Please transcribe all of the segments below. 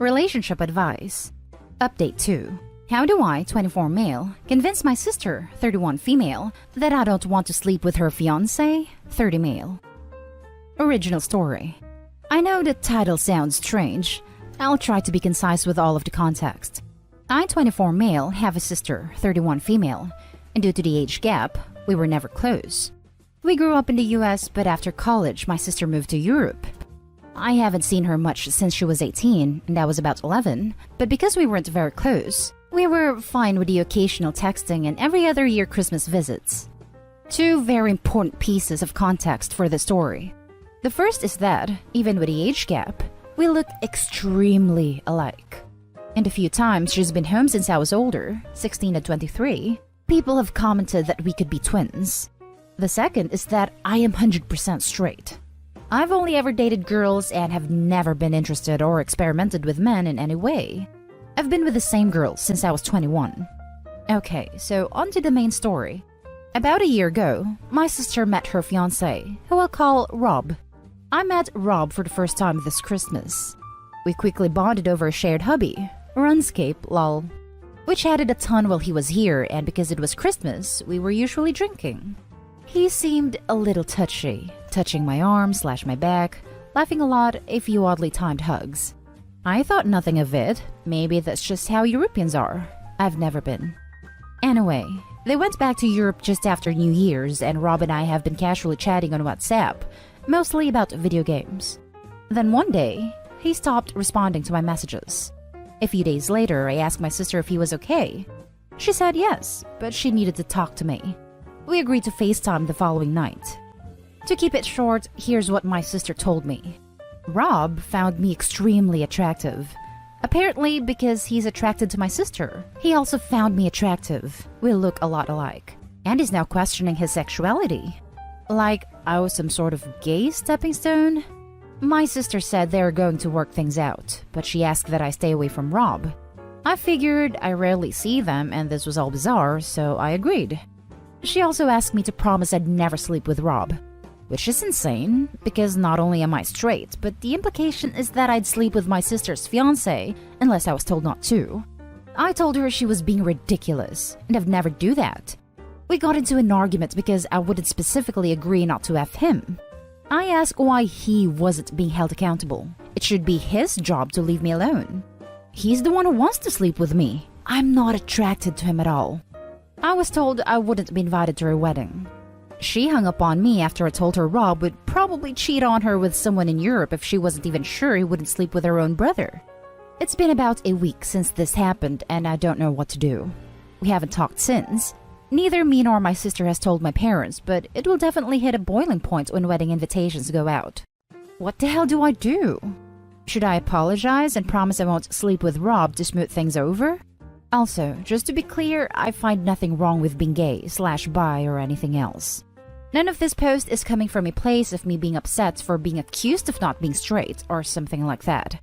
Relationship advice. Update 2. How do I, 24 male, convince my sister, 31 female, that I don't want to sleep with her fiancé, 30 male? Original story. I know the title sounds strange. I'll try to be concise with all of the context. I, 24 male, have a sister, 31 female, and due to the age gap, we were never close. We grew up in the US, but after college, my sister moved to Europe. I haven't seen her much since she was 18, and I was about 11, but because we weren't very close, we were fine with the occasional texting and every other year Christmas visits. Two very important pieces of context for the story. The first is that, even with the age gap, we look extremely alike. And the few times she's been home since I was older, 16 and 23, people have commented that we could be twins. The second is that I am 100% straight. I've only ever dated girls and have never been interested or experimented with men in any way. I've been with the same girls since I was 21. Okay, so on to the main story. About a year ago, my sister met her fiancé, who I'll call Rob. I met Rob for the first time this Christmas. We quickly bonded over a shared hobby, RuneScape, lol. We chatted a ton while he was here, and because it was Christmas, we were usually drinking. He seemed a little touchy, touching my arm / my back, laughing a lot, a few oddly timed hugs. I thought nothing of it. Maybe that's just how Europeans are. I've never been. Anyway, they went back to Europe just after New Year's, and Rob and I have been casually chatting on WhatsApp, mostly about video games. Then one day, he stopped responding to my messages. A few days later, I asked my sister if he was okay. She said yes, but she needed to talk to me. We agreed to FaceTime the following night. To keep it short, here's what my sister told me. Rob found me extremely attractive. Apparently, because he's attracted to my sister, he also found me attractive. We look a lot alike. And is now questioning his sexuality. Like I was some sort of gay stepping stone? My sister said they were going to work things out, but she asked that I stay away from Rob. I figured I rarely see them and this was all bizarre, so I agreed. She also asked me to promise I'd never sleep with Rob. Which is insane, because not only am I straight, but the implication is that I'd sleep with my sister's fiancé unless I was told not to. I told her she was being ridiculous, and I'd never do that. We got into an argument because I wouldn't specifically agree not to F him. I asked why he wasn't being held accountable. It should be his job to leave me alone. He's the one who wants to sleep with me. I'm not attracted to him at all. I was told I wouldn't be invited to her wedding. She hung up on me after I told her Rob would probably cheat on her with someone in Europe if she wasn't even sure he wouldn't sleep with her own brother. It's been about a week since this happened and I don't know what to do. We haven't talked since. Neither me nor my sister has told my parents, but it will definitely hit a boiling point when wedding invitations go out. What the hell do I do? Should I apologize and promise I won't sleep with Rob to smooth things over? Also, just to be clear, I find nothing wrong with being gay / bi or anything else. None of this post is coming from a place of me being upset for being accused of not being straight or something like that.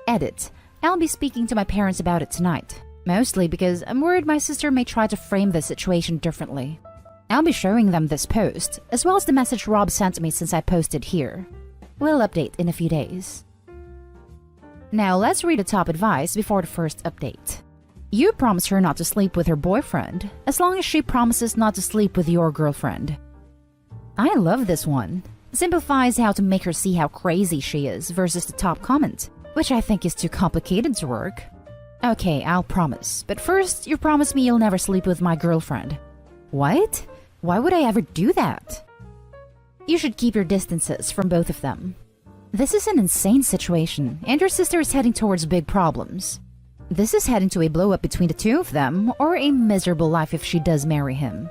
Edit. I'll be speaking to my parents about it tonight. Mostly because I'm worried my sister may try to frame the situation differently. I'll be showing them this post, as well as the message Rob sent me since I posted here. We'll update in a few days. Now let's read the top advice before the first update. You promise her not to sleep with her boyfriend, as long as she promises not to sleep with your girlfriend. I love this one. Simplifies how to make her see how crazy she is versus the top comment, which I think is too complicated to work. Okay, I'll promise, but first you promise me you'll never sleep with my girlfriend. What? Why would I ever do that? You should keep your distances from both of them. This is an insane situation, and your sister is heading towards big problems. This is heading to a blow-up between the two of them, or a miserable life if she does marry him.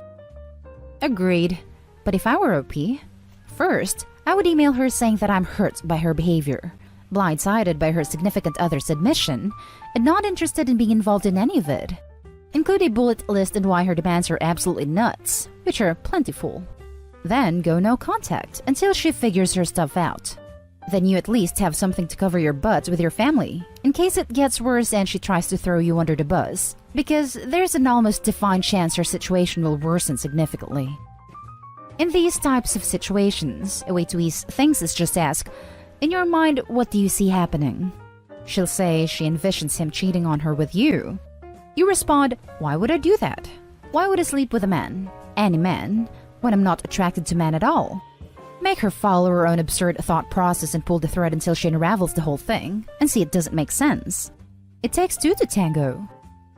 Agreed. But if I were OP, first, I would email her saying that I'm hurt by her behavior, blindsided by her significant other's admission, and not interested in being involved in any of it. Include a bullet list on why her demands are absolutely nuts, which are plentiful. Then go no contact until she figures her stuff out. Then you at least have something to cover your butt with your family, in case it gets worse and she tries to throw you under the bus, because there's an almost defined chance her situation will worsen significantly. In these types of situations, a way to ease things is just ask, in your mind, what do you see happening? She'll say she envisions him cheating on her with you. You respond, why would I do that? Why would I sleep with a man, any man, when I'm not attracted to men at all? Make her follow her own absurd thought process and pull the thread until she unravels the whole thing and see it doesn't make sense. It takes two to tango.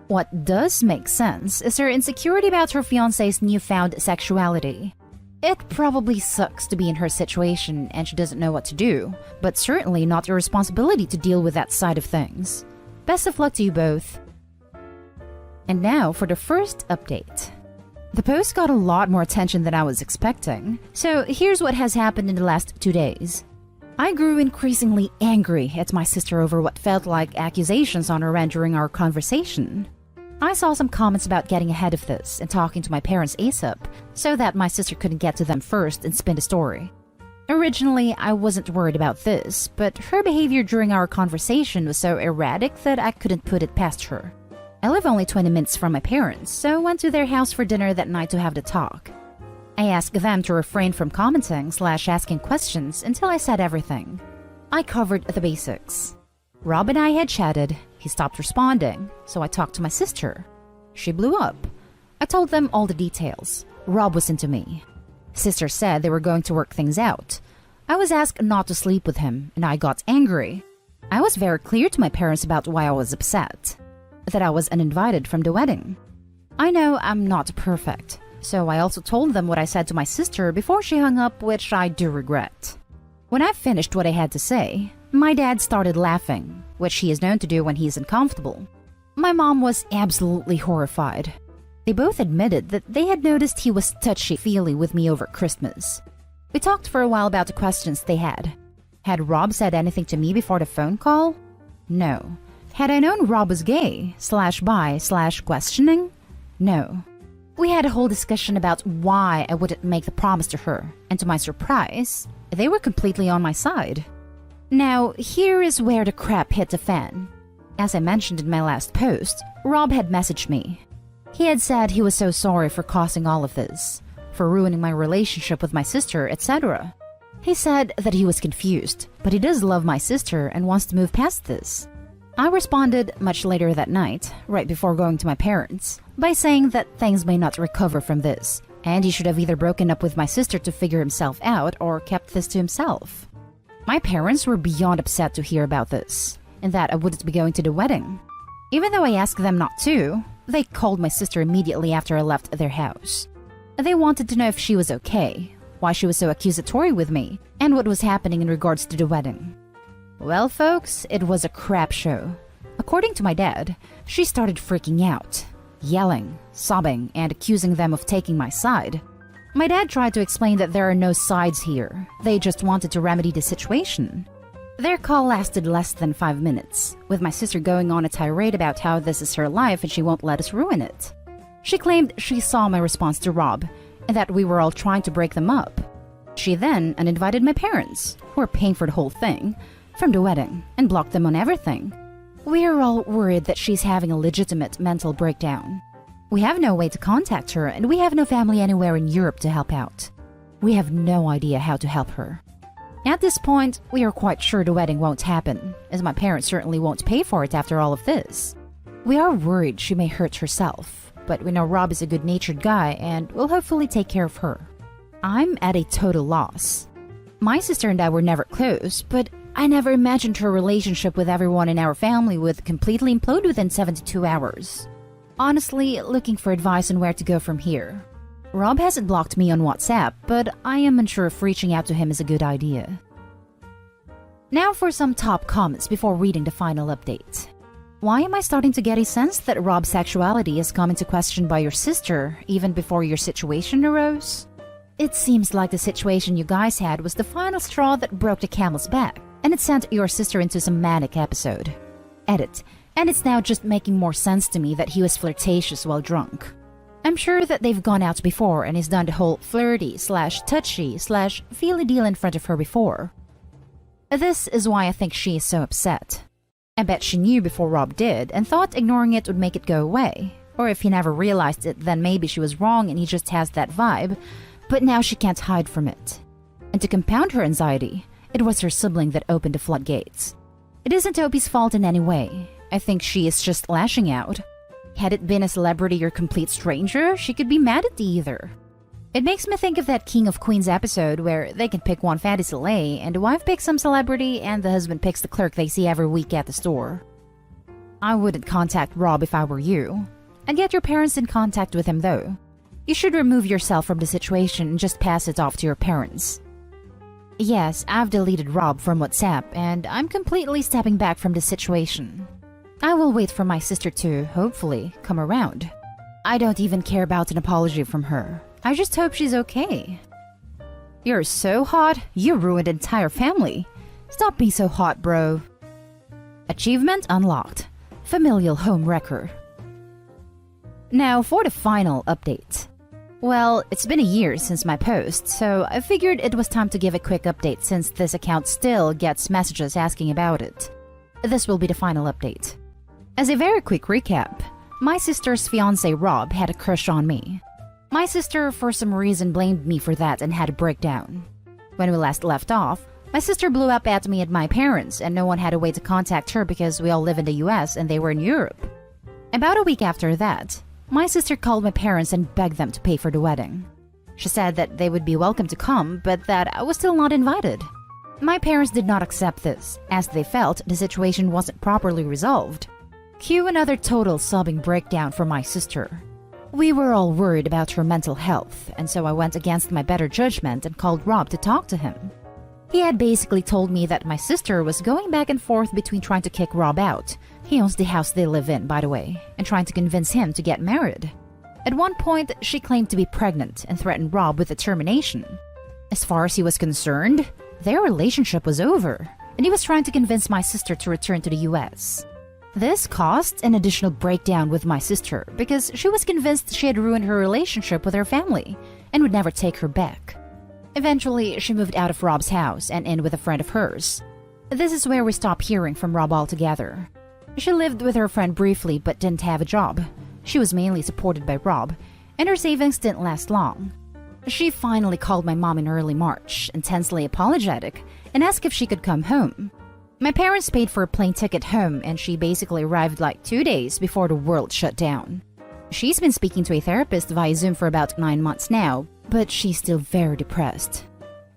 What does make sense is her insecurity about her fiancé's newfound sexuality. It probably sucks to be in her situation and she doesn't know what to do, but certainly not your responsibility to deal with that side of things. Best of luck to you both. And now for the first update. The post got a lot more attention than I was expecting, so here's what has happened in the last 2 days. I grew increasingly angry at my sister over what felt like accusations on her end during our conversation. I saw some comments about getting ahead of this and talking to my parents ASAP so that my sister couldn't get to them first and spin the story. Originally, I wasn't worried about this, but her behavior during our conversation was so erratic that I couldn't put it past her. I live only 20 minutes from my parents, so went to their house for dinner that night to have the talk. I asked them to refrain from commenting/asking questions until I said everything. I covered the basics. Rob and I had chatted. He stopped responding, so I talked to my sister. She blew up. I told them all the details. Rob was into me. Sister said they were going to work things out. I was asked not to sleep with him, and I got angry. I was very clear to my parents about why I was upset. That I was uninvited from the wedding. I know I'm not perfect, so I also told them what I said to my sister before she hung up, which I do regret. When I finished what I had to say, my dad started laughing, which he is known to do when he's uncomfortable. My mom was absolutely horrified. They both admitted that they had noticed he was touchy-feely with me over Christmas. We talked for a while about the questions they had. Had Rob said anything to me before the phone call? No. Had I known Rob was gay/bi/questioning? No. We had a whole discussion about why I wouldn't make the promise to her, and to my surprise, they were completely on my side. Now, here is where the crap hit the fan. As I mentioned in my last post, Rob had messaged me. He had said he was so sorry for causing all of this, for ruining my relationship with my sister, etc. He said that he was confused, but he does love my sister and wants to move past this. I responded much later that night, right before going to my parents, by saying that things may not recover from this, and he should have either broken up with my sister to figure himself out or kept this to himself. My parents were beyond upset to hear about this, and that I wouldn't be going to the wedding. Even though I asked them not to, they called my sister immediately after I left their house. They wanted to know if she was okay, why she was so accusatory with me, and what was happening in regards to the wedding. Well, folks, it was a crap show. According to my dad, she started freaking out, yelling, sobbing, and accusing them of taking my side. My dad tried to explain that there are no sides here. They just wanted to remedy the situation. Their call lasted less than 5 minutes, with my sister going on a tirade about how this is her life and she won't let us ruin it. She claimed she saw my response to Rob, and that we were all trying to break them up. She then uninvited my parents, who were paying for the whole thing, from the wedding, and blocked them on everything. We are all worried that she's having a legitimate mental breakdown. We have no way to contact her, and we have no family anywhere in Europe to help out. We have no idea how to help her. At this point, we are quite sure the wedding won't happen, as my parents certainly won't pay for it after all of this. We are worried she may hurt herself, but we know Rob is a good-natured guy and will hopefully take care of her. I'm at a total loss. My sister and I were never close, but I never imagined her relationship with everyone in our family would completely implode within 72 hours. Honestly, looking for advice on where to go from here. Rob hasn't blocked me on WhatsApp, but I am unsure if reaching out to him is a good idea. Now for some top comments before reading the final update. Why am I starting to get a sense that Rob's sexuality is come into question by your sister even before your situation arose? It seems like the situation you guys had was the final straw that broke the camel's back, and it sent your sister into some manic episode. Edit. And it's now just making more sense to me that he was flirtatious while drunk. I'm sure that they've gone out before and he's done the whole flirty/touchy/feely deal in front of her before. This is why I think she is so upset. I bet she knew before Rob did and thought ignoring it would make it go away. Or if he never realized it, then maybe she was wrong and he just has that vibe, but now she can't hide from it. And to compound her anxiety, it was her sibling that opened the floodgates. It isn't Toby's fault in any way. I think she is just lashing out. Had it been a celebrity or complete stranger, she could be mad at either. It makes me think of that King of Queens episode where they can pick one fatty Soleil and the wife picks some celebrity and the husband picks the clerk they see every week at the store. I wouldn't contact Rob if I were you. I'd get your parents in contact with him though. You should remove yourself from the situation and just pass it off to your parents. Yes, I've deleted Rob from WhatsApp and I'm completely stepping back from the situation. I will wait for my sister to, hopefully, come around. I don't even care about an apology from her. I just hope she's okay. You're so hot, you ruined an entire family. Stop being so hot, bro. Achievement unlocked. Familial home wrecker. Now for the final update. Well, it's been a year since my post, so I figured it was time to give a quick update since this account still gets messages asking about it. This will be the final update. As a very quick recap, my sister's fiancé Rob had a crush on me. My sister, for some reason, blamed me for that and had a breakdown. When we last left off, my sister blew up at me and my parents, and no one had a way to contact her because we all live in the US and they were in Europe. About a week after that, my sister called my parents and begged them to pay for the wedding. She said that they would be welcome to come, but that I was still not invited. My parents did not accept this, as they felt the situation wasn't properly resolved. Cue another total sobbing breakdown from my sister. We were all worried about her mental health, and so I went against my better judgment and called Rob to talk to him. He had basically told me that my sister was going back and forth between trying to kick Rob out, he owns the house they live in, by the way, and trying to convince him to get married. At one point, she claimed to be pregnant and threatened Rob with a termination. As far as he was concerned, their relationship was over, and he was trying to convince my sister to return to the US. This caused an additional breakdown with my sister because she was convinced she had ruined her relationship with her family and would never take her back. Eventually, she moved out of Rob's house and in with a friend of hers. This is where we stopped hearing from Rob altogether. She lived with her friend briefly but didn't have a job. She was mainly supported by Rob, and her savings didn't last long. She finally called my mom in early March, intensely apologetic, and asked if she could come home. My parents paid for a plane ticket home, and she basically arrived like 2 days before the world shut down. She's been speaking to a therapist via Zoom for about 9 months now, but she's still very depressed.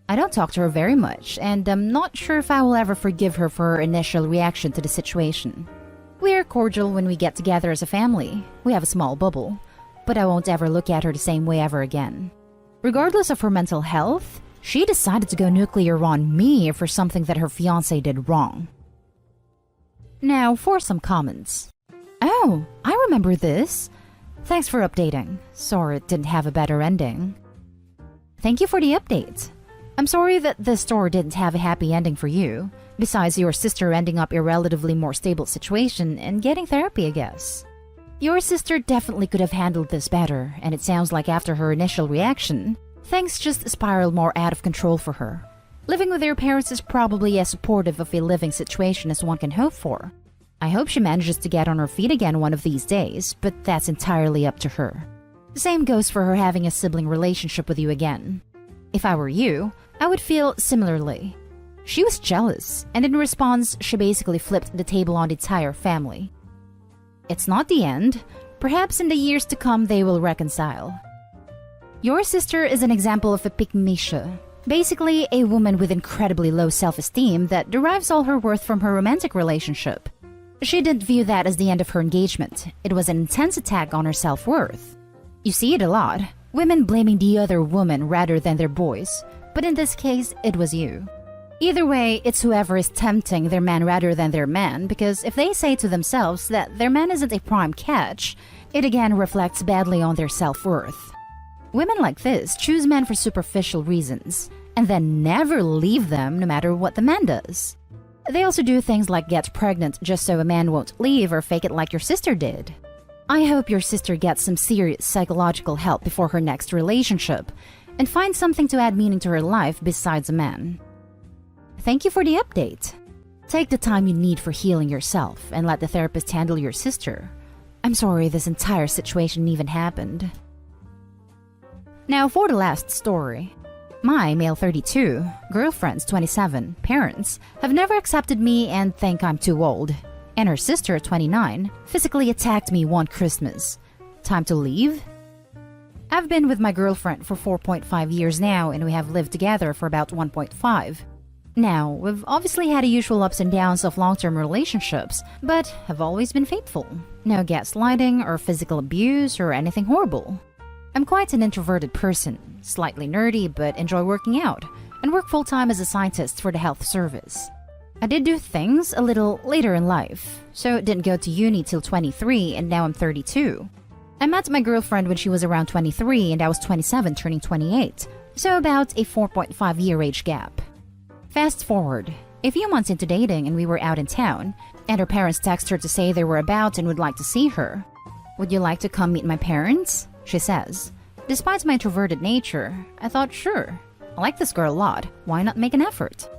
I don't talk to her very much, and I'm not sure if I will ever forgive her for her initial reaction to the situation. We are cordial when we get together as a family. We have a small bubble, but I won't ever look at her the same way ever again. Regardless of her mental health, she decided to go nuclear on me for something that her fiancé did wrong. Now for some comments. Oh, I remember this. Thanks for updating. Sorry it didn't have a better ending. Thank you for the update. I'm sorry that this story didn't have a happy ending for you, besides your sister ending up in a relatively more stable situation and getting therapy, I guess. Your sister definitely could have handled this better, and it sounds like after her initial reaction, things just spiraled more out of control for her. Living with your parents is probably as supportive of a living situation as one can hope for. I hope she manages to get on her feet again one of these days, but that's entirely up to her. The same goes for her having a sibling relationship with you again. If I were you, I would feel similarly. She was jealous, and in response, she basically flipped the table on the entire family. It's not the end. Perhaps in the years to come they will reconcile. Your sister is an example of a pygmisha, basically a woman with incredibly low self-esteem that derives all her worth from her romantic relationship. She didn't view that as the end of her engagement. It was an intense attack on her self-worth. You see it a lot, women blaming the other woman rather than their boys, but in this case, it was you. Either way, it's whoever is tempting their man rather than their man, because if they say to themselves that their man isn't a prime catch, it again reflects badly on their self-worth. Women like this choose men for superficial reasons, and then never leave them no matter what the man does. They also do things like get pregnant just so a man won't leave or fake it like your sister did. I hope your sister gets some serious psychological help before her next relationship, and finds something to add meaning to her life besides a man. Thank you for the update. Take the time you need for healing yourself and let the therapist handle your sister. I'm sorry this entire situation even happened. Now for the last story. My male 32, girlfriend's 27, parents have never accepted me and think I'm too old. And her sister, 29, physically attacked me one Christmas. Time to leave? I've been with my girlfriend for 4.5 years now, and we have lived together for about 1.5. Now, we've obviously had the usual ups and downs of long-term relationships, but have always been faithful. No gaslighting or physical abuse or anything horrible. I'm quite an introverted person, slightly nerdy but enjoy working out, and work full-time as a scientist for the health service. I did do things a little later in life, so didn't go to uni till 23 and now I'm 32. I met my girlfriend when she was around 23 and I was 27 turning 28, so about a 4.5 year age gap. Fast forward, a few months into dating and we were out in town, and her parents text her to say they were about and would like to see her. "Would you like to come meet my parents?" she says. Despite my introverted nature, I thought sure, I like this girl a lot, why not make an effort?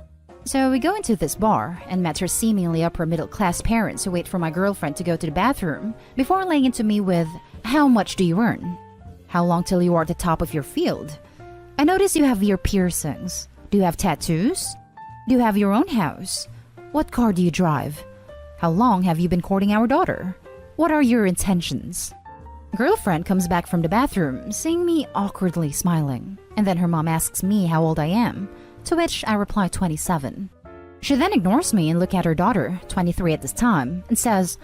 So we go into this bar and met her seemingly upper middle class parents who wait for my girlfriend to go to the bathroom before laying into me with, "How much do you earn? How long till you are at the top of your field? I notice you have ear piercings. Do you have tattoos? Do you have your own house? What car do you drive? How long have you been courting our daughter? What are your intentions?" Girlfriend comes back from the bathroom, seeing me awkwardly smiling, and then her mom asks me how old I am, to which I reply 27. She then ignores me and looks at her daughter, 23 at this time, and says,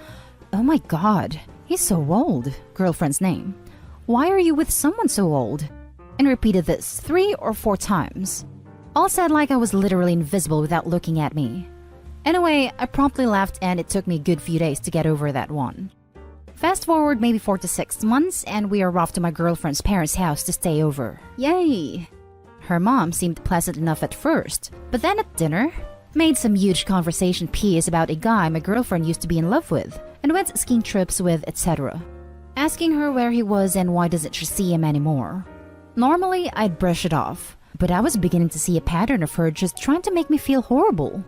"Oh my god, he's so old," girlfriend's name. "Why are you with someone so old?" And repeated this 3 or 4 times. All said like I was literally invisible without looking at me. Anyway, I promptly left and it took me a good few days to get over that one. Fast forward maybe 4 to 6 months and we are off to my girlfriend's parents' house to stay over. Yay! Her mom seemed pleasant enough at first, but then at dinner, made some huge conversation piece about a guy my girlfriend used to be in love with and went skiing trips with, etc. Asking her where he was and why doesn't she see him anymore. Normally, I'd brush it off, but I was beginning to see a pattern of her just trying to make me feel horrible.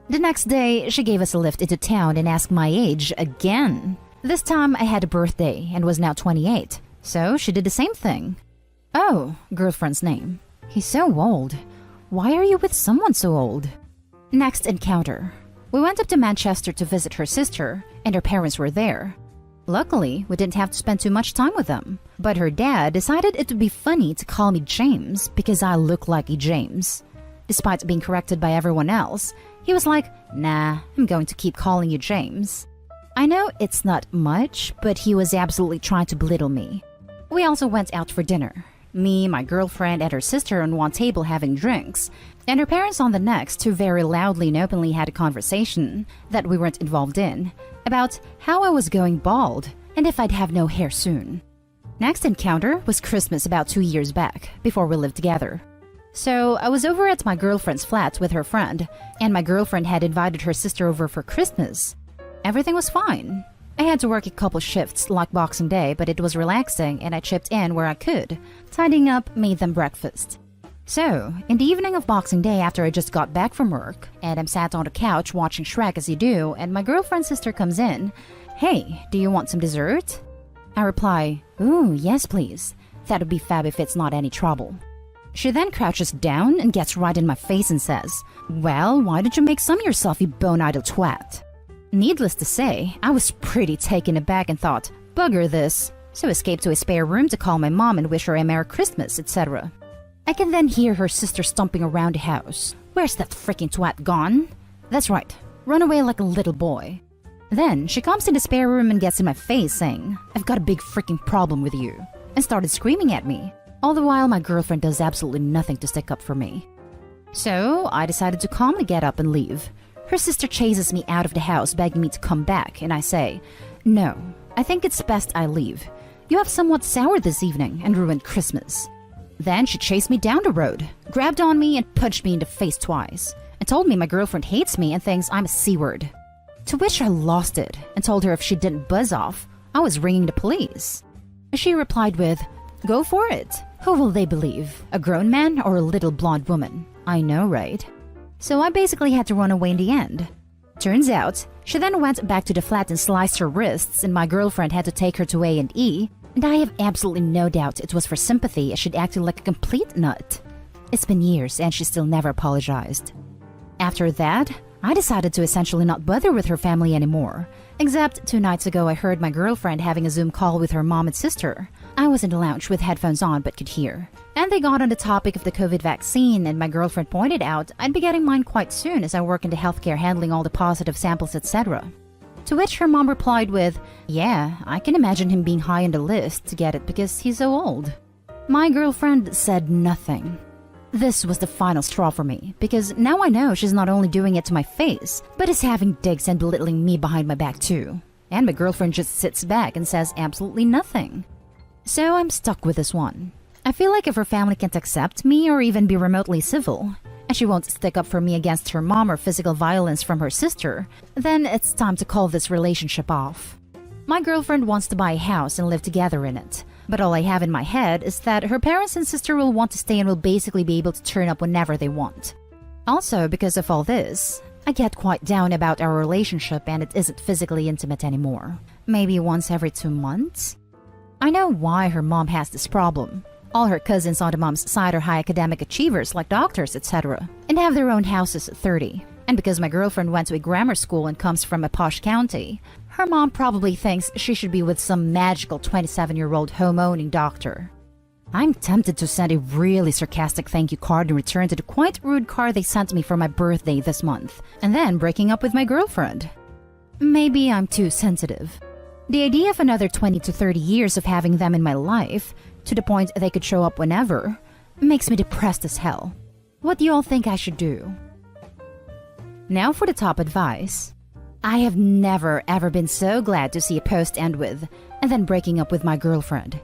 The next day, she gave us a lift into town and asked my age again. This time, I had a birthday and was now 28, so she did the same thing. "Oh," girlfriend's name. "He's so old. Why are you with someone so old?" Next encounter. We went up to Manchester to visit her sister, and her parents were there. Luckily, we didn't have to spend too much time with them, but her dad decided it would be funny to call me James because I look like a James. Despite being corrected by everyone else, he was like, "Nah, I'm going to keep calling you James." I know it's not much, but he was absolutely trying to belittle me. We also went out for dinner. Me, my girlfriend, and her sister on one table having drinks, and her parents on the next who very loudly and openly had a conversation that we weren't involved in about how I was going bald and if I'd have no hair soon. Next encounter was Christmas about 2 years back, before we lived together. So I was over at my girlfriend's flat with her friend, and my girlfriend had invited her sister over for Christmas. Everything was fine. I had to work a couple shifts like Boxing Day, but it was relaxing and I chipped in where I could. Tidying up made them breakfast. So, in the evening of Boxing Day after I just got back from work, and I'm sat on the couch watching Shrek as you do, and my girlfriend's sister comes in. "Hey, do you want some dessert?" I reply, "Ooh, yes please. That would be fab if it's not any trouble." She then crouches down and gets right in my face and says, "Well, why don't you make some yourself, you bone-idle twat?" Needless to say, I was pretty taken aback and thought, bugger this, so escaped to a spare room to call my mom and wish her a Merry Christmas, etc. I can then hear her sister stomping around the house. "Where's that freaking twat gone?" That's right, run away like a little boy. Then she comes to the spare room and gets in my face saying, "I've got a big freaking problem with you," and started screaming at me, all the while my girlfriend does absolutely nothing to stick up for me. So I decided to calmly get up and leave. Her sister chases me out of the house begging me to come back, and I say, "No, I think it's best I leave. You have somewhat soured this evening and ruined Christmas." Then she chased me down the road, grabbed on me and punched me in the face twice, and told me my girlfriend hates me and thinks I'm a C-word. To which I lost it and told her if she didn't buzz off, I was ringing the police. She replied with, "Go for it. Who will they believe? A grown man or a little blonde woman?" I know, right? So I basically had to run away in the end. Turns out, she then went back to the flat and sliced her wrists, and my girlfriend had to take her to A&E, and I have absolutely no doubt it was for sympathy as she'd acted like a complete nut. It's been years and she still never apologized. After that, I decided to essentially not bother with her family anymore. Except 2 nights ago I heard my girlfriend having a Zoom call with her mom and sister. I was in the lounge with headphones on but could hear. And they got on the topic of the COVID vaccine, and my girlfriend pointed out I'd be getting mine quite soon as I work in the healthcare handling all the positive samples, etc. To which her mom replied with, "Yeah, I can imagine him being high on the list to get it because he's so old." My girlfriend said nothing. This was the final straw for me, because now I know she's not only doing it to my face, but is having digs and belittling me behind my back too. And my girlfriend just sits back and says absolutely nothing. So I'm stuck with this one. I feel like if her family can't accept me or even be remotely civil, and she won't stick up for me against her mom or physical violence from her sister, then it's time to call this relationship off. My girlfriend wants to buy a house and live together in it. But all I have in my head is that her parents and sister will want to stay and will basically be able to turn up whenever they want. Also, because of all this, I get quite down about our relationship and it isn't physically intimate anymore. Maybe once every 2 months? I know why her mom has this problem. All her cousins on the mom's side are high academic achievers like doctors, etc. and have their own houses at 30. And because my girlfriend went to a grammar school and comes from a posh county, her mom probably thinks she should be with some magical 27-year-old home-owning doctor. I'm tempted to send a really sarcastic thank you card in return to the quite rude card they sent me for my birthday this month, and then breaking up with my girlfriend. Maybe I'm too sensitive. The idea of another 20 to 30 years of having them in my life, to the point they could show up whenever, makes me depressed as hell. What do you all think I should do? Now for the top advice. I have never ever been so glad to see a post end with, and then breaking up with my girlfriend.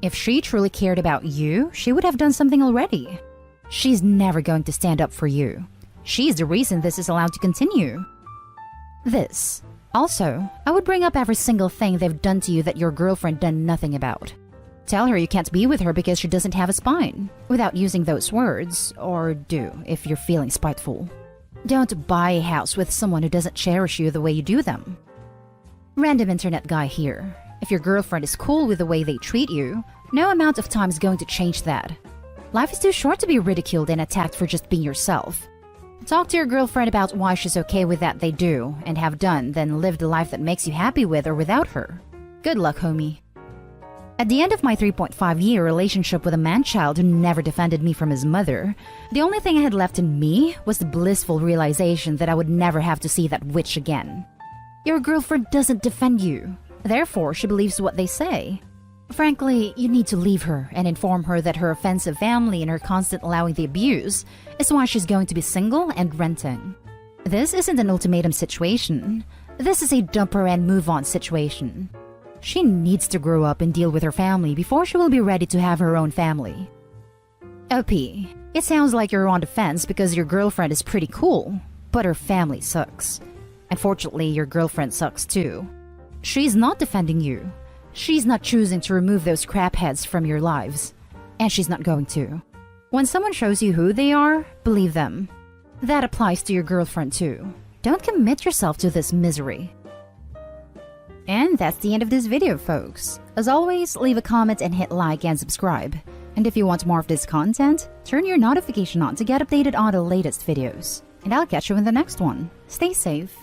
If she truly cared about you, she would have done something already. She's never going to stand up for you. She's the reason this is allowed to continue. This. Also, I would bring up every single thing they've done to you that your girlfriend done nothing about. Tell her you can't be with her because she doesn't have a spine, without using those words, or do if you're feeling spiteful. Don't buy a house with someone who doesn't cherish you the way you do them. Random internet guy here. If your girlfriend is cool with the way they treat you, no amount of time is going to change that. Life is too short to be ridiculed and attacked for just being yourself. Talk to your girlfriend about why she's okay with that they do and have done, then live the life that makes you happy with or without her. Good luck, homie. At the end of my 3.5-year relationship with a man-child who never defended me from his mother, the only thing I had left in me was the blissful realization that I would never have to see that witch again. Your girlfriend doesn't defend you. Therefore, she believes what they say. Frankly, you need to leave her and inform her that her offensive family and her constant allowing the abuse is why she's going to be single and renting. This isn't an ultimatum situation. This is a dump her and move on situation. She needs to grow up and deal with her family before she will be ready to have her own family. OP, it sounds like you're on the fence because your girlfriend is pretty cool, but her family sucks. Unfortunately, your girlfriend sucks too. She's not defending you. She's not choosing to remove those crapheads from your lives. And she's not going to. When someone shows you who they are, believe them. That applies to your girlfriend too. Don't commit yourself to this misery. And that's the end of this video, folks. As always, leave a comment and hit like and subscribe. And if you want more of this content, turn your notification on to get updated on the latest videos. And I'll catch you in the next one. Stay safe.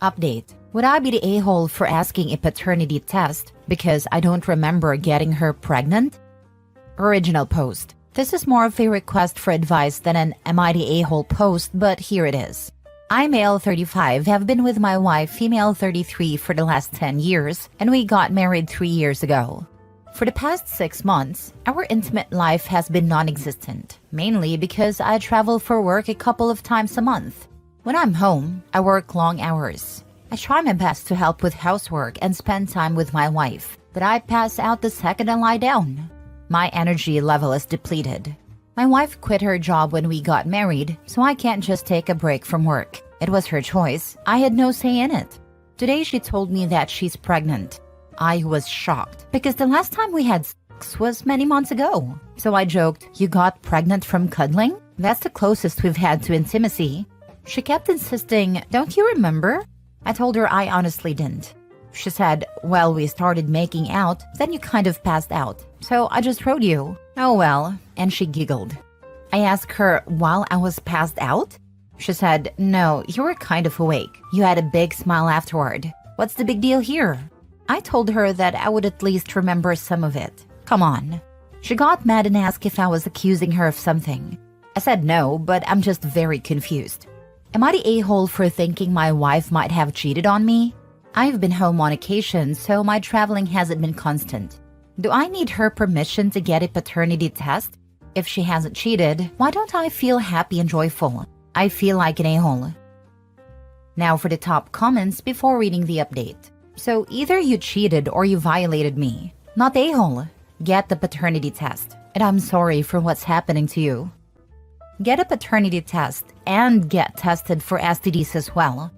Update. Would I be the a-hole for asking a paternity test because I don't remember getting her pregnant? Original post. This is more of a request for advice than an am I the a-hole post, but here it is. I, male 35, have been with my wife, female 33, for the last 10 years, and we got married 3 years ago. For the past 6 months, our intimate life has been non-existent, mainly because I travel for work a couple of times a month. When I'm home, I work long hours. I try my best to help with housework and spend time with my wife, but I pass out the second I lie down. My energy level is depleted. My wife quit her job when we got married, so I can't just take a break from work. It was her choice. I had no say in it. Today she told me that she's pregnant. I was shocked because the last time we had sex was many months ago. So I joked, "You got pregnant from cuddling? That's the closest we've had to intimacy." She kept insisting, "Don't you remember?" I told her I honestly didn't. She said, well, we started making out, then you kind of passed out. So I just wrote you. Oh well. And she giggled. I asked her, while I was passed out? She said, no, you were kind of awake. You had a big smile afterward. What's the big deal here? I told her that I would at least remember some of it. Come on. She got mad and asked if I was accusing her of something. I said no, but I'm just very confused. Am I the a-hole for thinking my wife might have cheated on me? I've been home on occasion, so my traveling hasn't been constant. Do I need her permission to get a paternity test? If she hasn't cheated, why don't I feel happy and joyful? I feel like an a-hole. Now for the top comments before reading the update. So either you cheated or you violated me. Not a-hole. Get the paternity test. And I'm sorry for what's happening to you. Get a paternity test and get tested for STDs as well.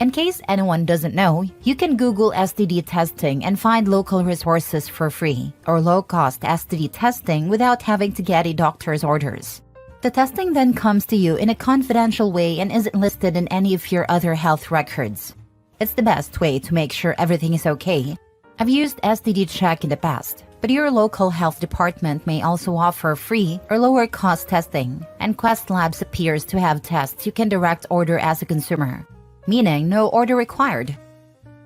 In case anyone doesn't know, you can Google STD testing and find local resources for free or low-cost STD testing without having to get a doctor's orders. The testing then comes to you in a confidential way and isn't listed in any of your other health records. It's the best way to make sure everything is okay. I've used STD Check in the past, but your local health department may also offer free or lower cost testing, and Quest Labs appears to have tests you can direct order as a consumer, meaning no order required.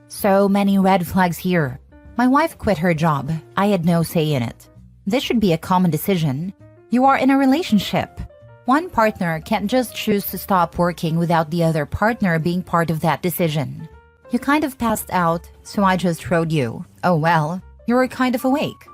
So many red flags here. My wife quit her job. I had no say in it. This should be a common decision. You are in a relationship. One partner can't just choose to stop working without the other partner being part of that decision. You kind of passed out, so I just wrote you. Oh well, you were kind of awake.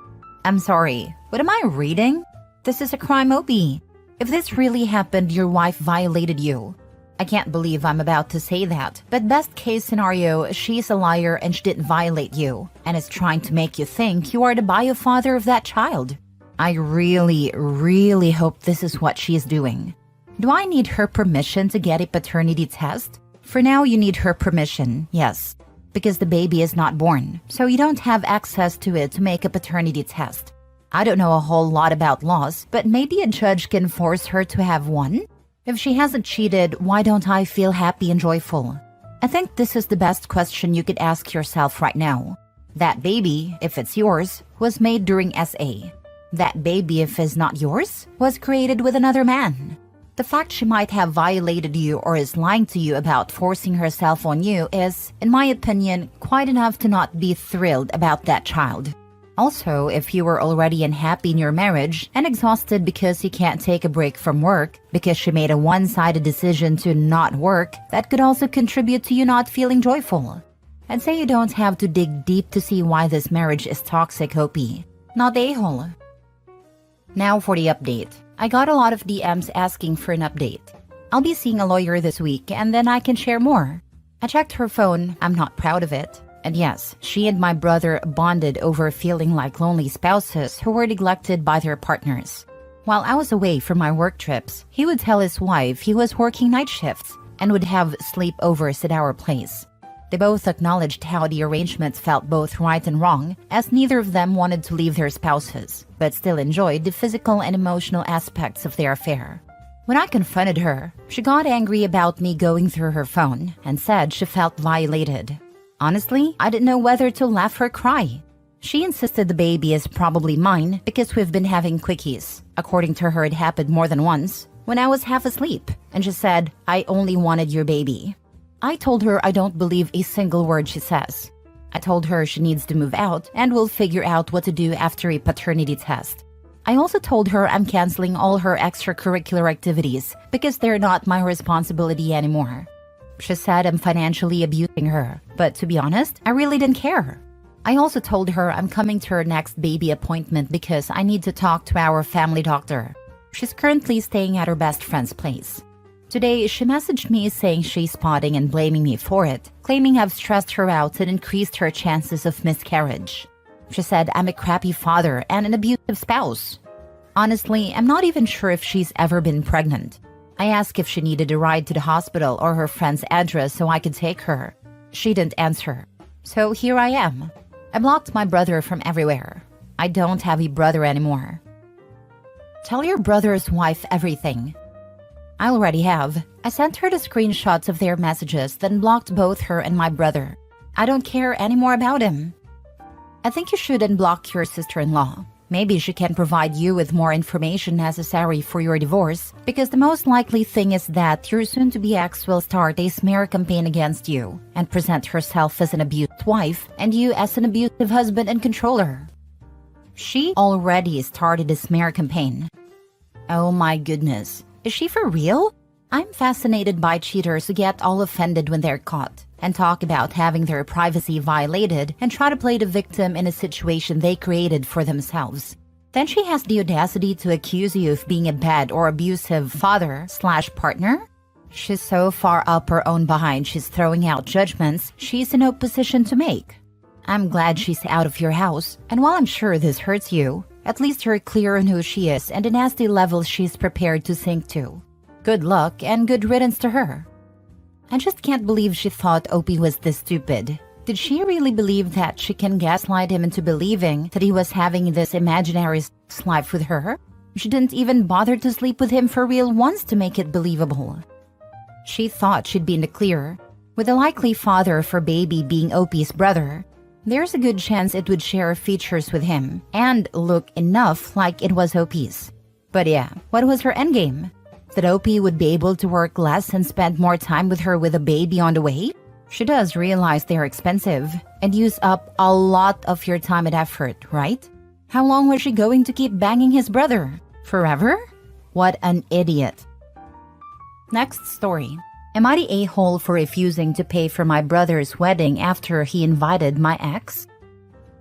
I'm sorry, what am I reading? This is a crime OB. If this really happened, your wife violated you. I can't believe I'm about to say that, but best case scenario, she's a liar and she didn't violate you, and is trying to make you think you are the bio father of that child. I really, really hope this is what she is doing. Do I need her permission to get a paternity test? For now, you need her permission, yes, because the baby is not born, so you don't have access to it to make a paternity test. I don't know a whole lot about laws, but maybe a judge can force her to have one? If she hasn't cheated, why don't I feel happy and joyful? I think this is the best question you could ask yourself right now. That baby, if it's yours, was made during SA. That baby, if it's not yours, was created with another man. The fact she might have violated you or is lying to you about forcing herself on you is, in my opinion, quite enough to not be thrilled about that child. Also, if you were already unhappy in your marriage and exhausted because you can't take a break from work because she made a one-sided decision to not work, that could also contribute to you not feeling joyful. I'd say you don't have to dig deep to see why this marriage is toxic, Hopi. Not a-hole. Now for the update. I got a lot of DMs asking for an update. I'll be seeing a lawyer this week and then I can share more. I checked her phone. I'm not proud of it. And yes, she and my brother bonded over feeling like lonely spouses who were neglected by their partners. While I was away for my work trips, he would tell his wife he was working night shifts and would have sleepovers at our place. They both acknowledged how the arrangements felt both right and wrong, as neither of them wanted to leave their spouses, but still enjoyed the physical and emotional aspects of their affair. When I confronted her, she got angry about me going through her phone and said she felt violated. Honestly, I didn't know whether to laugh or cry. She insisted the baby is probably mine because we've been having quickies. According to her, it happened more than once, when I was half asleep, and she said, I only wanted your baby. I told her I don't believe a single word she says. I told her she needs to move out and we'll figure out what to do after a paternity test. I also told her I'm canceling all her extracurricular activities because they're not my responsibility anymore. She said I'm financially abusing her, but to be honest, I really didn't care. I also told her I'm coming to her next baby appointment because I need to talk to our family doctor. She's currently staying at her best friend's place. Today, she messaged me saying she's spotting and blaming me for it, claiming I've stressed her out and increased her chances of miscarriage. She said I'm a crappy father and an abusive spouse. Honestly, I'm not even sure if she's ever been pregnant. I asked if she needed a ride to the hospital or her friend's address so I could take her. She didn't answer. So here I am. I blocked my brother from everywhere. I don't have a brother anymore. Tell your brother's wife everything. I already have. I sent her the screenshots of their messages, then blocked both her and my brother. I don't care anymore about him. I think you should unblock your sister-in-law. Maybe she can provide you with more information necessary for your divorce, because the most likely thing is that your soon-to-be ex will start a smear campaign against you and present herself as an abused wife and you as an abusive husband and controller. She already started a smear campaign. Oh my goodness, is she for real? I'm fascinated by cheaters who get all offended when they're caught and talk about having their privacy violated and try to play the victim in a situation they created for themselves. Then she has the audacity to accuse you of being a bad or abusive father/partner? She's so far up her own behind she's throwing out judgments she's in no position to make. I'm glad she's out of your house, and while I'm sure this hurts you, at least you're clear on who she is and the nasty levels she's prepared to sink to. Good luck and good riddance to her. I just can't believe she thought Opie was this stupid. Did she really believe that she can gaslight him into believing that he was having this imaginary life with her? She didn't even bother to sleep with him for real once to make it believable. She thought she'd be in the clear. With the likely father of her baby being Opie's brother, there's a good chance it would share features with him and look enough like it was Opie's. But yeah, what was her endgame? That Opie would be able to work less and spend more time with her with a baby on the way? She does realize they're expensive and use up a lot of your time and effort, right? How long was she going to keep banging his brother? Forever? What an idiot. Next story. Am I the a-hole for refusing to pay for my brother's wedding after he invited my ex?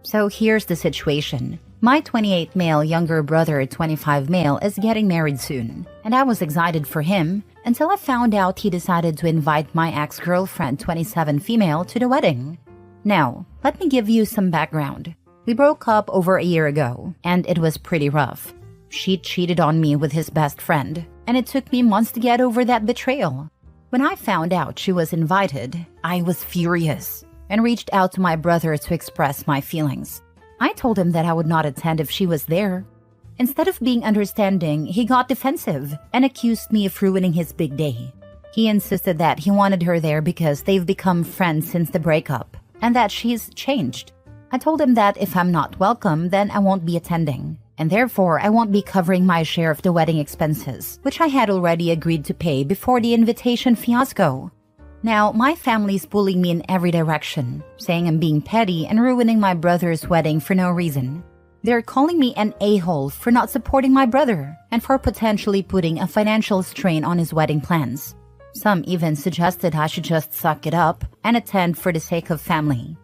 So here's the situation. My 28 male younger brother, 25 male, is getting married soon, and I was excited for him until I found out he decided to invite my ex-girlfriend, 27 female, to the wedding. Now, let me give you some background. We broke up over a year ago, and it was pretty rough. She cheated on me with his best friend, and it took me months to get over that betrayal. When I found out she was invited, I was furious and reached out to my brother to express my feelings. I told him that I would not attend if she was there. Instead of being understanding, he got defensive and accused me of ruining his big day. He insisted that he wanted her there because they've become friends since the breakup and that she's changed. I told him that if I'm not welcome, then I won't be attending, and therefore I won't be covering my share of the wedding expenses, which I had already agreed to pay before the invitation fiasco. Now, my family's pulling me in every direction, saying I'm being petty and ruining my brother's wedding for no reason. They're calling me an a-hole for not supporting my brother and for potentially putting a financial strain on his wedding plans. Some even suggested I should just suck it up and attend for the sake of family.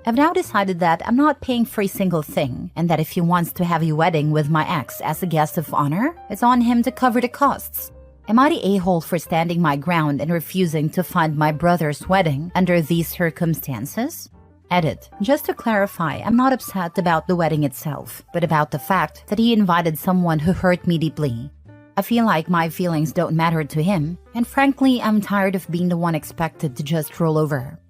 I've now decided that I'm not paying for a single thing, and that if he wants to have a wedding with my ex as a guest of honor, it's on him to cover the costs. Am I the a-hole for standing my ground and refusing to fund my brother's wedding under these circumstances? Edit. Just to clarify, I'm not upset about the wedding itself, but about the fact that he invited someone who hurt me deeply. I feel like my feelings don't matter to him, and frankly, I'm tired of being the one expected to just roll over.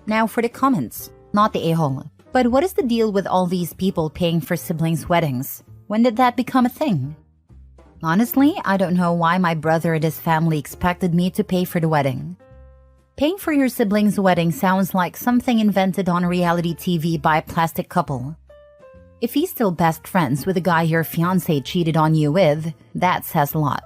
Now for the comments. Not the a-hole. But what is the deal with all these people paying for siblings' weddings? When did that become a thing? Honestly, I don't know why my brother and his family expected me to pay for the wedding. Paying for your sibling's wedding sounds like something invented on reality TV by a plastic couple. If he's still best friends with the guy your fiancé cheated on you with, that says a lot.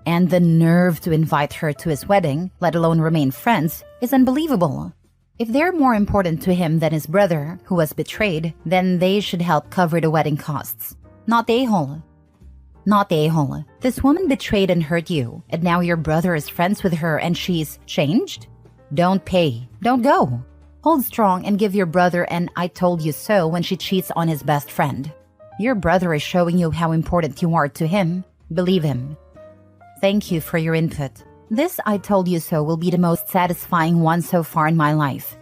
And the nerve to invite her to his wedding, let alone remain friends, is unbelievable. If they're more important to him than his brother, who was betrayed, then they should help cover the wedding costs. Not the a-hole. Not the a-hole. This woman betrayed and hurt you, and now your brother is friends with her and she's changed? Don't pay. Don't go. Hold strong and give your brother an "I told you so" when she cheats on his best friend. Your brother is showing you how important you are to him. Believe him. Thank you for your input. This "I told you so" will be the most satisfying one so far in my life.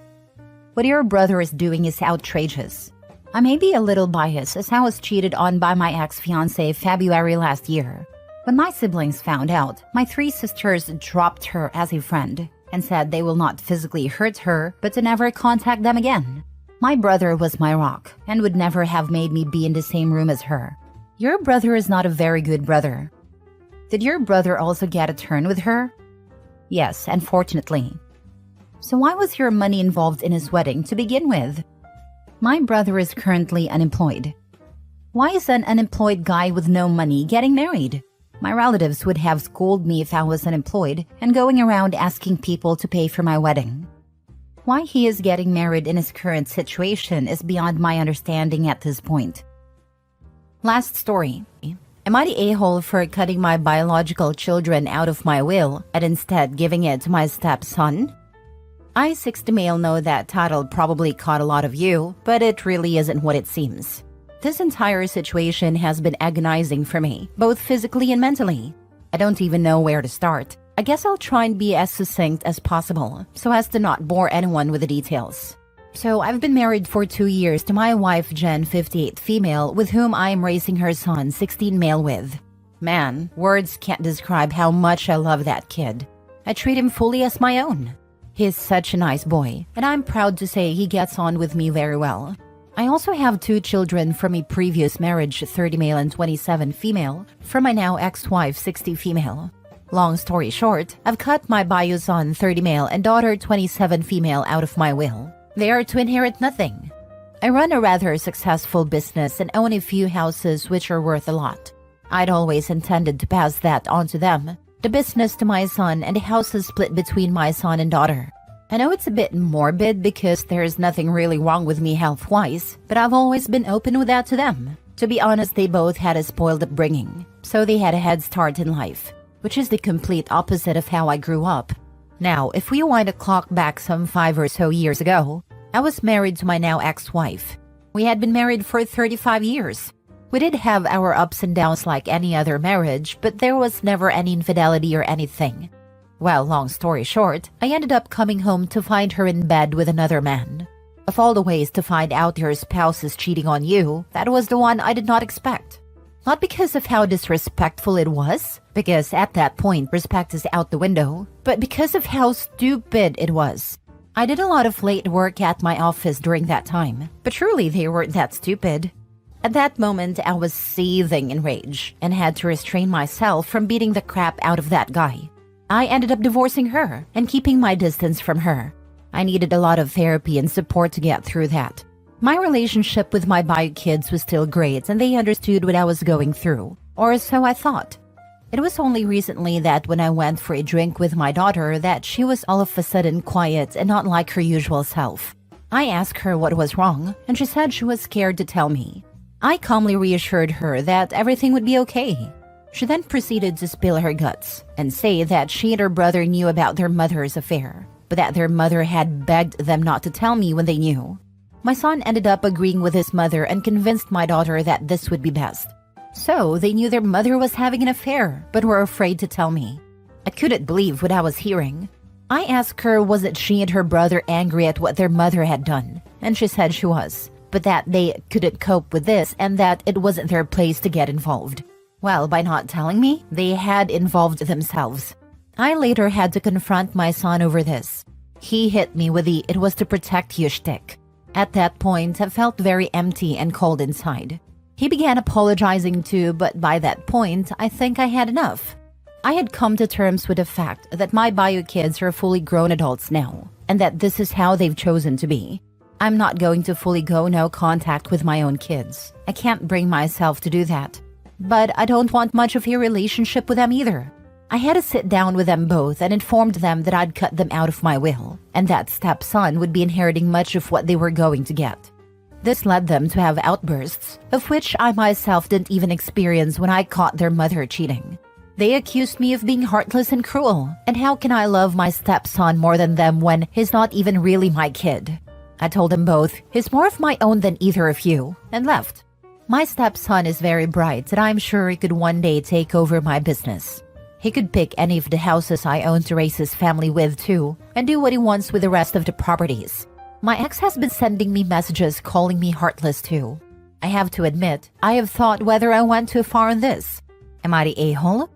What your brother is doing is outrageous. I may be a little biased as I was cheated on by my ex-fiancé February last year. When my siblings found out, my 3 sisters dropped her as a friend and said they will not physically hurt her but to never contact them again. My brother was my rock and would never have made me be in the same room as her. Your brother is not a very good brother. Did your brother also get a turn with her? Yes, unfortunately. So why was your money involved in his wedding to begin with? My brother is currently unemployed. Why is an unemployed guy with no money getting married? My relatives would have scolded me if I was unemployed and going around asking people to pay for my wedding. Why he is getting married in his current situation is beyond my understanding at this point. Last story. Am I the a-hole for cutting my biological children out of my will and instead giving it to my stepson? I, 60 male, know that title probably caught a lot of you, but it really isn't what it seems. This entire situation has been agonizing for me, both physically and mentally. I don't even know where to start. I guess I'll try and be as succinct as possible, so as to not bore anyone with the details. So I've been married for 2 years to my wife Jen, 58 female, with whom I am raising her son, 16 male with. Man, words can't describe how much I love that kid. I treat him fully as my own. He's such a nice boy, and I'm proud to say he gets on with me very well. I also have 2 children from a previous marriage, 30 male and 27 female, from my now ex-wife, 60 female. Long story short, I've cut my bio son, 30 male, and daughter, 27 female, out of my will. They are to inherit nothing. I run a rather successful business and own a few houses which are worth a lot. I'd always intended to pass that on to them, the business to my son and the houses split between my son and daughter. I know it's a bit morbid because there's nothing really wrong with me health-wise, but I've always been open with that to them. To be honest, they both had a spoiled upbringing, so they had a head start in life, which is the complete opposite of how I grew up. Now, if we wind the clock back some 5 or so years ago, I was married to my now ex-wife. We had been married for 35 years. We did have our ups and downs like any other marriage, but there was never any infidelity or anything. Well, long story short, I ended up coming home to find her in bed with another man. Of all the ways to find out your spouse is cheating on you, that was the one I did not expect. Not because of how disrespectful it was, because at that point respect is out the window, but because of how stupid it was. I did a lot of late work at my office during that time, but truly they weren't that stupid. At that moment, I was seething in rage and had to restrain myself from beating the crap out of that guy. I ended up divorcing her and keeping my distance from her. I needed a lot of therapy and support to get through that. My relationship with my bio kids was still great and they understood what I was going through, or so I thought. It was only recently that when I went for a drink with my daughter that she was all of a sudden quiet and not like her usual self. I asked her what was wrong and she said she was scared to tell me. I calmly reassured her that everything would be okay. She then proceeded to spill her guts and say that she and her brother knew about their mother's affair, but that their mother had begged them not to tell me when they knew. My son ended up agreeing with his mother and convinced my daughter that this would be best. So they knew their mother was having an affair, but were afraid to tell me. I couldn't believe what I was hearing. I asked her wasn't she and her brother angry at what their mother had done, and she said she was, but that they couldn't cope with this and that it wasn't their place to get involved. Well, by not telling me, they had involved themselves. I later had to confront my son over this. He hit me with the "it was to protect you" shtick. At that point, I felt very empty and cold inside. He began apologizing too, but by that point, I think I had enough. I had come to terms with the fact that my bio kids are fully grown adults now, and that this is how they've chosen to be. I'm not going to fully go no contact with my own kids. I can't bring myself to do that. But I don't want much of a relationship with them either. I had to sit down with them both and informed them that I'd cut them out of my will, and that stepson would be inheriting much of what they were going to get. This led them to have outbursts, of which I myself didn't even experience when I caught their mother cheating. They accused me of being heartless and cruel, and how can I love my stepson more than them when he's not even really my kid? I told them both, he's more of my own than either of you, and left. My stepson is very bright, and I'm sure he could one day take over my business. He could pick any of the houses I own to raise his family with too, and do what he wants with the rest of the properties. My ex has been sending me messages calling me heartless too. I have to admit, I have thought whether I went too far in this. Am I the a-hole?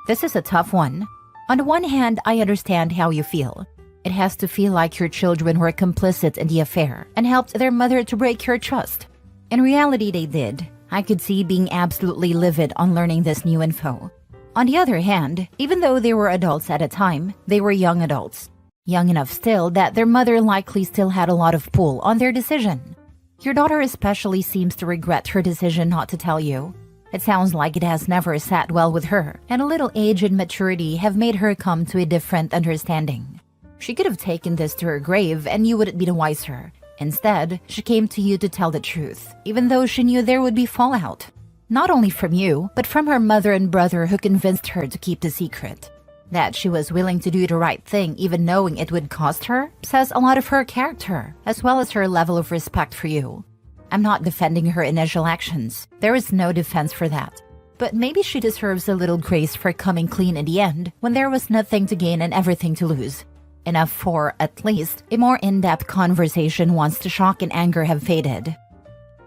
This is a tough one. On the one hand, I understand how you feel. It has to feel like your children were complicit in the affair and helped their mother to break your trust. In reality, they did. I could see being absolutely livid on learning this new info. On the other hand, even though they were adults at a time, they were young adults. young enough still that their mother likely still had a lot of pull on their decision. Your daughter especially seems to regret her decision not to tell you. It sounds like it has never sat well with her, and a little age and maturity have made her come to a different understanding. She could have taken this to her grave and you wouldn't be the wiser. Instead, she came to you to tell the truth, even though she knew there would be fallout. Not only from you, but from her mother and brother who convinced her to keep the secret. That she was willing to do the right thing even knowing it would cost her says a lot of her character, as well as her level of respect for you. I'm not defending her initial actions. There is no defense for that. But maybe she deserves a little grace for coming clean in the end when there was nothing to gain and everything to lose. Enough for, at least, a more in-depth conversation once the shock and anger have faded.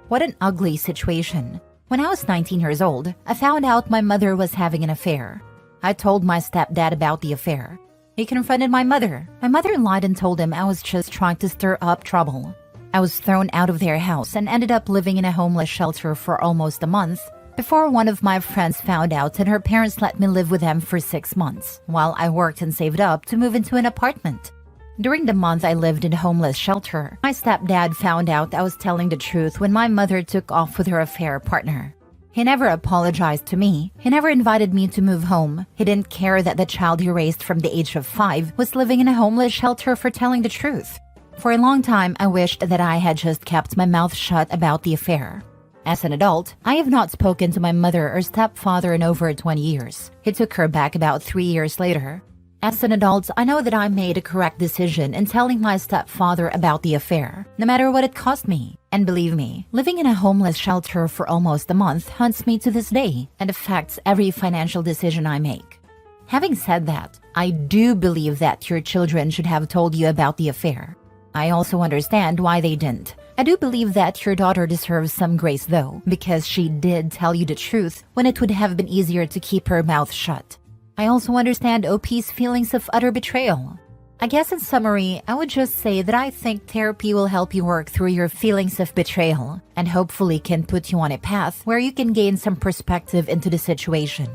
What an ugly situation. When I was 19 years old, I found out my mother was having an affair. I told my stepdad about the affair. He confronted my mother. My mother lied and told him I was just trying to stir up trouble. I was thrown out of their house and ended up living in a homeless shelter for almost a month before one of my friends found out and her parents let me live with them for 6 months while I worked and saved up to move into an apartment. During the month I lived in a homeless shelter, my stepdad found out I was telling the truth when my mother took off with her affair partner. He never apologized to me. He never invited me to move home. He didn't care that the child he raised from the age of 5 was living in a homeless shelter for telling the truth. For a long time, I wished that I had just kept my mouth shut about the affair. As an adult, I have not spoken to my mother or stepfather in over 20 years. He took her back about 3 years later. As an adult, I know that I made a correct decision in telling my stepfather about the affair, no matter what it cost me. And believe me, living in a homeless shelter for almost a month haunts me to this day and affects every financial decision I make. Having said that, I do believe that your children should have told you about the affair. I also understand why they didn't. I do believe that your daughter deserves some grace though, because she did tell you the truth when it would have been easier to keep her mouth shut. I also understand OP's feelings of utter betrayal. I guess in summary, I would just say that I think therapy will help you work through your feelings of betrayal and hopefully can put you on a path where you can gain some perspective into the situation.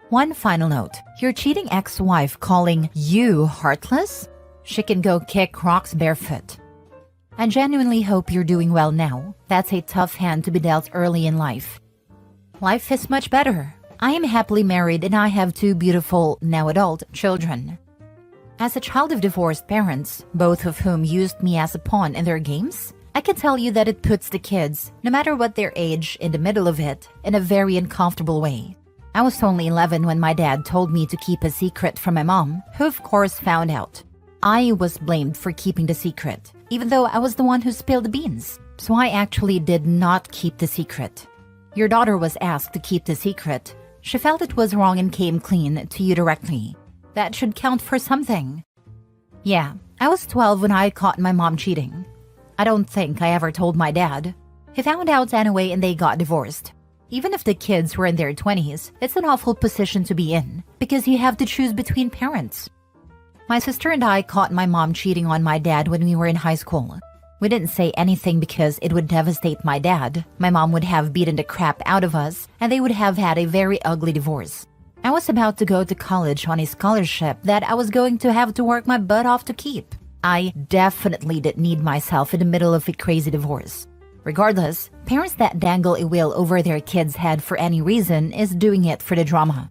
One final note, your cheating ex-wife calling you heartless? She can go kick rocks barefoot. I genuinely hope you're doing well now. That's a tough hand to be dealt early in life. Life is much better. I am happily married and I have 2 beautiful, now adult, children. As a child of divorced parents, both of whom used me as a pawn in their games, I can tell you that it puts the kids, no matter what their age, in the middle of it, in a very uncomfortable way. I was only 11 when my dad told me to keep a secret from my mom, who of course found out. I was blamed for keeping the secret, even though I was the one who spilled the beans. So I actually did not keep the secret. Your daughter was asked to keep the secret. She felt it was wrong and came clean to you directly. That should count for something. Yeah, I was 12 when I caught my mom cheating. I don't think I ever told my dad. He found out anyway and they got divorced. Even if the kids were in their 20s, it's an awful position to be in because you have to choose between parents. My sister and I caught my mom cheating on my dad when we were in high school. We didn't say anything because it would devastate my dad. My mom would have beaten the crap out of us, and they would have had a very ugly divorce. I was about to go to college on a scholarship that I was going to have to work my butt off to keep. I definitely didn't need myself in the middle of a crazy divorce. Regardless, parents that dangle a will over their kid's head for any reason is doing it for the drama.